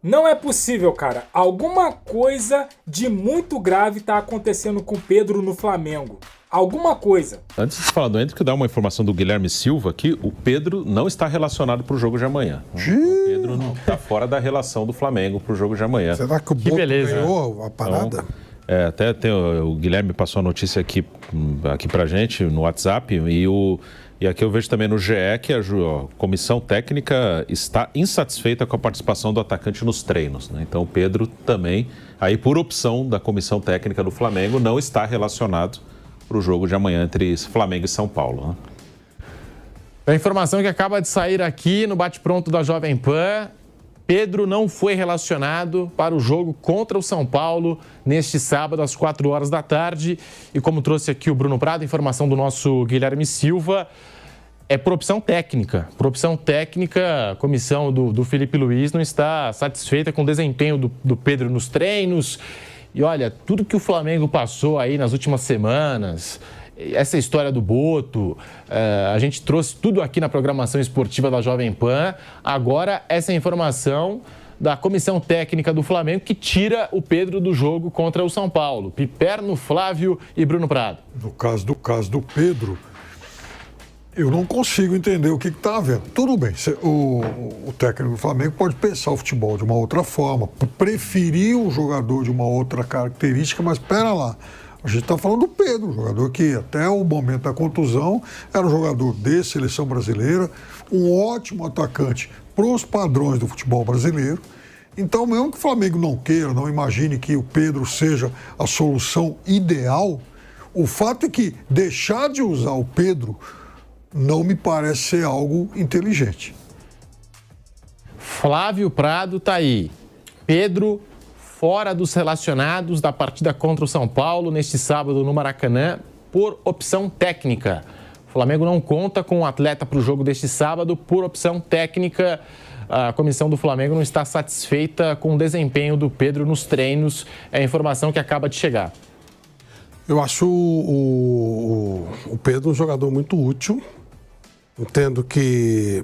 Não é possível, cara. Alguma coisa de muito grave tá acontecendo com o Pedro no Flamengo. Alguma coisa. Antes de falar do Hendrick, que dar uma informação do Guilherme Silva aqui, o Pedro não está relacionado para o jogo de amanhã. O Pedro não está fora da relação do Flamengo para o jogo de amanhã. Será que o Boto ganhou a parada? Então, até o Guilherme passou a notícia aqui pra gente no WhatsApp e aqui eu vejo também no GE que a comissão técnica está insatisfeita com a participação do atacante nos treinos, né? Então o Pedro também, aí por opção da comissão técnica do Flamengo, não está relacionado para o jogo de amanhã entre Flamengo e São Paulo, né? A informação que acaba de sair aqui no bate-pronto da Jovem Pan: Pedro não foi relacionado para o jogo contra o São Paulo neste sábado às 4 horas da tarde. E como trouxe aqui o Bruno Prado, informação do nosso Guilherme Silva, é por opção técnica. Por opção técnica, a comissão do Felipe Luiz não está satisfeita com o desempenho do Pedro nos treinos. E olha, tudo que o Flamengo passou aí nas últimas semanas, essa história do Boto, a gente trouxe tudo aqui na programação esportiva da Jovem Pan. Agora, essa informação da comissão técnica do Flamengo que tira o Pedro do jogo contra o São Paulo. Piperno, Flávio e Bruno Prado. No caso do Pedro, eu não consigo entender o que está havendo. Tudo bem, o técnico do Flamengo pode pensar o futebol de uma outra forma, preferir um jogador de uma outra característica, mas espera lá. A gente está falando do Pedro, um jogador que até o momento da contusão era um jogador de seleção brasileira, um ótimo atacante para os padrões do futebol brasileiro. Então, mesmo que o Flamengo não queira, não imagine que o Pedro seja a solução ideal, o fato é que deixar de usar o Pedro não me parece ser algo inteligente. Flávio Prado tá aí. Pedro fora dos relacionados da partida contra o São Paulo neste sábado no Maracanã por opção técnica. O Flamengo não conta com o atleta para o jogo deste sábado por opção técnica. A comissão do Flamengo não está satisfeita com o desempenho do Pedro nos treinos. É a informação que acaba de chegar. Eu acho o Pedro um jogador muito útil. Entendo que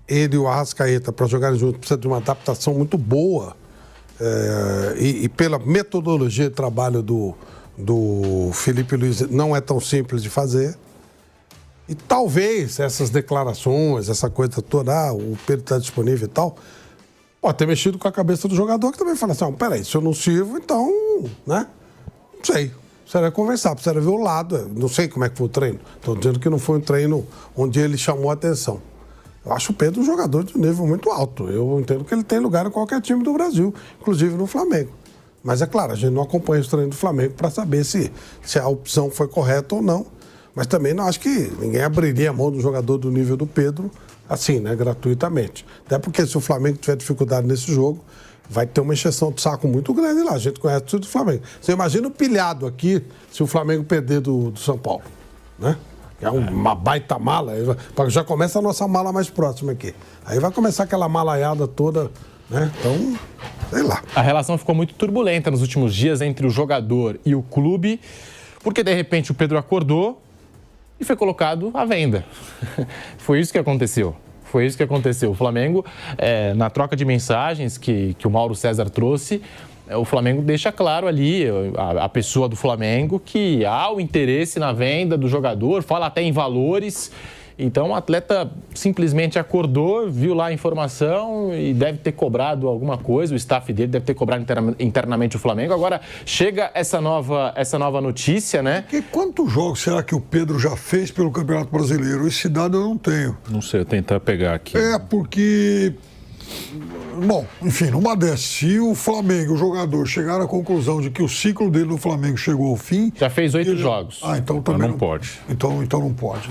ele e o Arrascaeta, para jogarem juntos, precisa de uma adaptação muito boa. E pela metodologia de trabalho do Felipe Luiz, não é tão simples de fazer. E talvez essas declarações, essa coisa toda, o Pedro está disponível e tal, pode ter mexido com a cabeça do jogador, que também fala assim: peraí, se eu não sirvo, então, né? Não sei. Precisaria conversar, precisaria ver o lado. Não sei como é que foi o treino. Estou dizendo que não foi um treino onde ele chamou a atenção. Eu acho o Pedro um jogador de nível muito alto. Eu entendo que ele tem lugar em qualquer time do Brasil, inclusive no Flamengo. Mas é claro, a gente não acompanha os treinos do Flamengo para saber se a opção foi correta ou não. Mas também não acho que ninguém abriria a mão do jogador do nível do Pedro assim, né, gratuitamente. Até porque se o Flamengo tiver dificuldade nesse jogo, vai ter uma encheção de saco muito grande lá. A gente conhece tudo do Flamengo. Você imagina o pilhado aqui se o Flamengo perder do São Paulo, né? É uma baita mala. Já começa a nossa mala mais próxima aqui. Aí vai começar aquela malaiada toda, né? Então, sei lá. A relação ficou muito turbulenta nos últimos dias entre o jogador e o clube, porque de repente o Pedro acordou e foi colocado à venda. Foi isso que aconteceu. Foi isso que aconteceu. O Flamengo, na troca de mensagens que o Mauro César trouxe, o Flamengo deixa claro ali, a pessoa do Flamengo, que há o interesse na venda do jogador, fala até em valores. Então o atleta simplesmente acordou, viu lá a informação e deve ter cobrado alguma coisa, o staff dele deve ter cobrado internamente o Flamengo. Agora chega essa nova notícia, né? E quantos jogos será que o Pedro já fez pelo Campeonato Brasileiro? Esse dado eu não tenho. Não sei, eu tentar pegar aqui. Porque... Bom, enfim, numa dessas, se o Flamengo, o jogador, chegar à conclusão de que o ciclo dele no Flamengo chegou ao fim... Já fez 8 jogos. Então também não pode. Então não pode.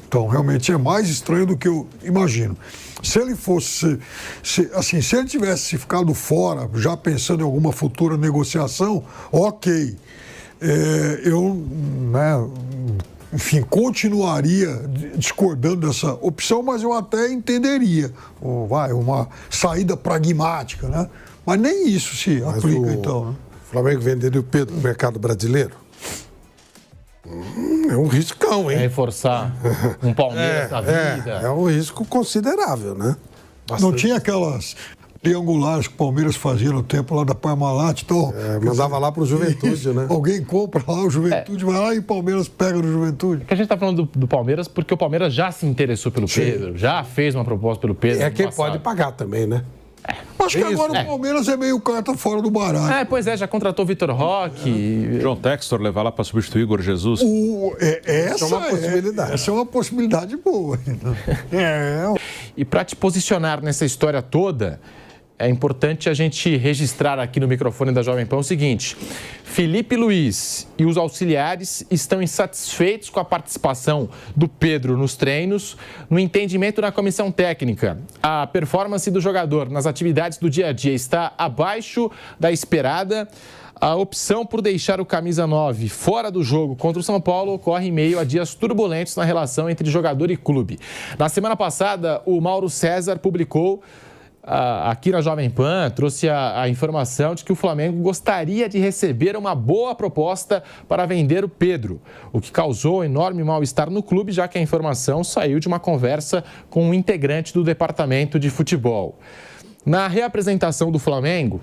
Então realmente é mais estranho do que eu imagino. Se ele fosse, se ele tivesse ficado fora, já pensando em alguma futura negociação, ok. Enfim, continuaria discordando dessa opção, mas eu até entenderia. Uma saída pragmática, né? Mas nem isso se aplica, então. Né? O Flamengo venderia o Pedro no mercado brasileiro? É um riscão, hein? Reforçar um Palmeiras da vida. É um risco considerável, né? Não tinha aquelas triangulares que o Palmeiras fazia no tempo lá da Parmalat. Então, mandava lá pro Juventude, né? Alguém compra lá, o Juventude vai lá e o Palmeiras pega no Juventude. Que a gente tá falando do Palmeiras porque o Palmeiras já se interessou pelo Pedro, já fez uma proposta pelo Pedro. É quem pode pagar também, né? Acho que agora o Palmeiras é meio carta fora do baralho. Pois é, já contratou o Vitor Roque. John Textor levar lá para substituir Igor Jesus. Essa é uma possibilidade. Essa é uma possibilidade boa. E para te posicionar nessa história toda, é importante a gente registrar aqui no microfone da Jovem Pan o seguinte: Felipe Luiz e os auxiliares estão insatisfeitos com a participação do Pedro nos treinos. No entendimento da comissão técnica, a performance do jogador nas atividades do dia a dia está abaixo da esperada. A opção por deixar o camisa 9 fora do jogo contra o São Paulo ocorre em meio a dias turbulentos na relação entre jogador e clube. Na semana passada, o Mauro César publicou aqui na Jovem Pan, trouxe a informação de que o Flamengo gostaria de receber uma boa proposta para vender o Pedro, o que causou enorme mal-estar no clube, já que a informação saiu de uma conversa com um integrante do departamento de futebol. Na reapresentação do Flamengo,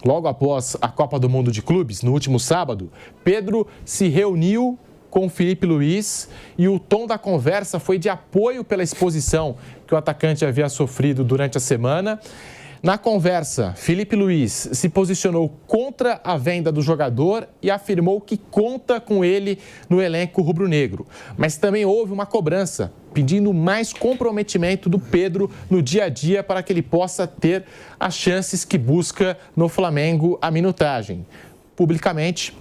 logo após a Copa do Mundo de Clubes, no último sábado, Pedro se reuniu com o Felipe Luiz e o tom da conversa foi de apoio pela exposição que o atacante havia sofrido durante a semana. Na conversa, Felipe Luiz se posicionou contra a venda do jogador e afirmou que conta com ele no elenco rubro-negro. Mas também houve uma cobrança, pedindo mais comprometimento do Pedro no dia a dia para que ele possa ter as chances que busca no Flamengo a minutagem. Publicamente,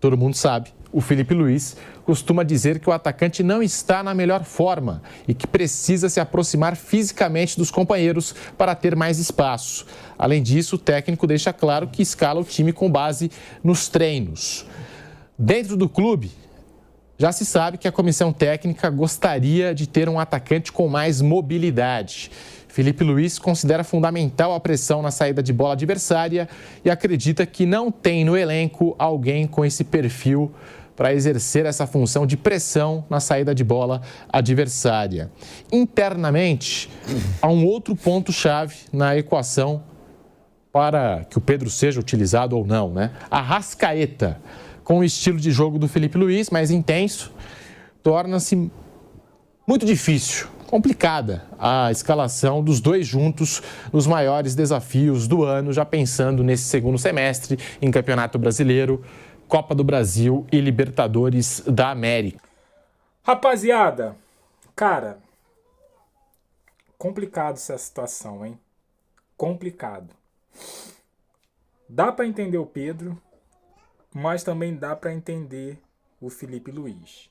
todo mundo sabe, o Felipe Luiz costuma dizer que o atacante não está na melhor forma e que precisa se aproximar fisicamente dos companheiros para ter mais espaço. Além disso, o técnico deixa claro que escala o time com base nos treinos. Dentro do clube, já se sabe que a comissão técnica gostaria de ter um atacante com mais mobilidade. Felipe Luiz considera fundamental a pressão na saída de bola adversária e acredita que não tem no elenco alguém com esse perfil para exercer essa função de pressão na saída de bola adversária. Internamente, há um outro ponto-chave na equação para que o Pedro seja utilizado ou não, né? A Arrascaeta, com o estilo de jogo do Felipe Luiz, mais intenso, torna-se muito difícil, complicada a escalação dos dois juntos nos maiores desafios do ano, já pensando nesse segundo semestre em Campeonato Brasileiro, Copa do Brasil e Libertadores da América. Rapaziada, cara, complicado essa situação, hein? Complicado. Dá para entender o Pedro, mas também dá para entender o Felipe Luiz.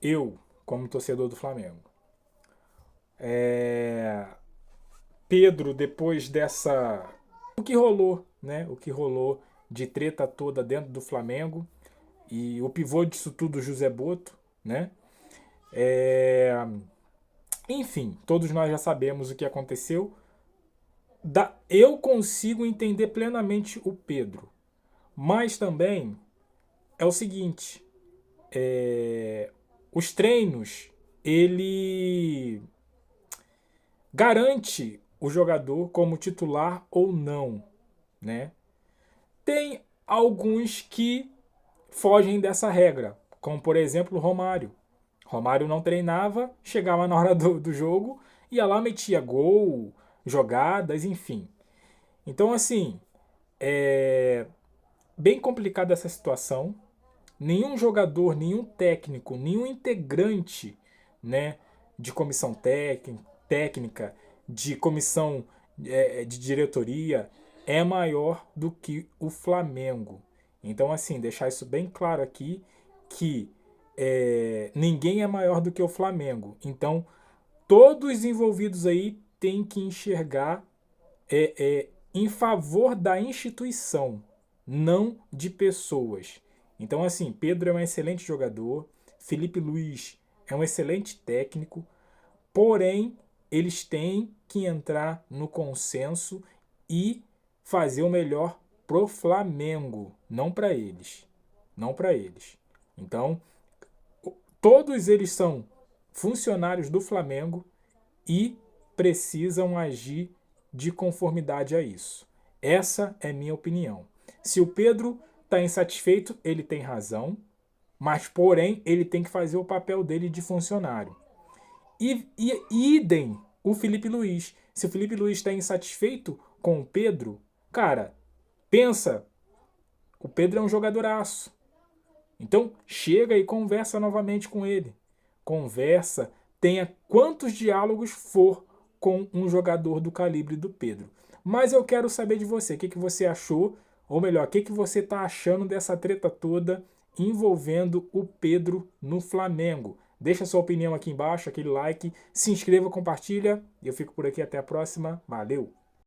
Eu, como torcedor do Flamengo, Pedro, depois dessa... O que rolou, né? O que rolou de treta toda dentro do Flamengo, e o pivô disso tudo, José Boto, né? Enfim, todos nós já sabemos o que aconteceu. Eu consigo entender plenamente o Pedro, mas também é o seguinte, os treinos, ele garante o jogador como titular ou não, né? Tem alguns que fogem dessa regra, como por exemplo o Romário. Romário não treinava, chegava na hora do jogo, ia lá, metia gol, jogadas, enfim. Então, assim, é bem complicada essa situação. Nenhum jogador, nenhum técnico, nenhum integrante, né, de comissão técnica, de comissão de diretoria é maior do que o Flamengo. Então, assim, deixar isso bem claro aqui, que ninguém é maior do que o Flamengo. Então, todos os envolvidos aí têm que enxergar em favor da instituição, não de pessoas. Então, assim, Pedro é um excelente jogador, Felipe Luiz é um excelente técnico, porém, eles têm que entrar no consenso e fazer o melhor pro Flamengo, não para eles. Não para eles. Então, todos eles são funcionários do Flamengo e precisam agir de conformidade a isso. Essa é minha opinião. Se o Pedro está insatisfeito, ele tem razão, mas, porém, ele tem que fazer o papel dele de funcionário. E idem o Felipe Luiz. Se o Felipe Luiz está insatisfeito com o Pedro, cara, pensa, o Pedro é um jogadoraço. Então, chega e conversa novamente com ele. Conversa, tenha quantos diálogos for com um jogador do calibre do Pedro. Mas eu quero saber de você, o que você achou, ou melhor, o que você está achando dessa treta toda envolvendo o Pedro no Flamengo. Deixa sua opinião aqui embaixo, aquele like, se inscreva, compartilha, e eu fico por aqui, até a próxima, valeu!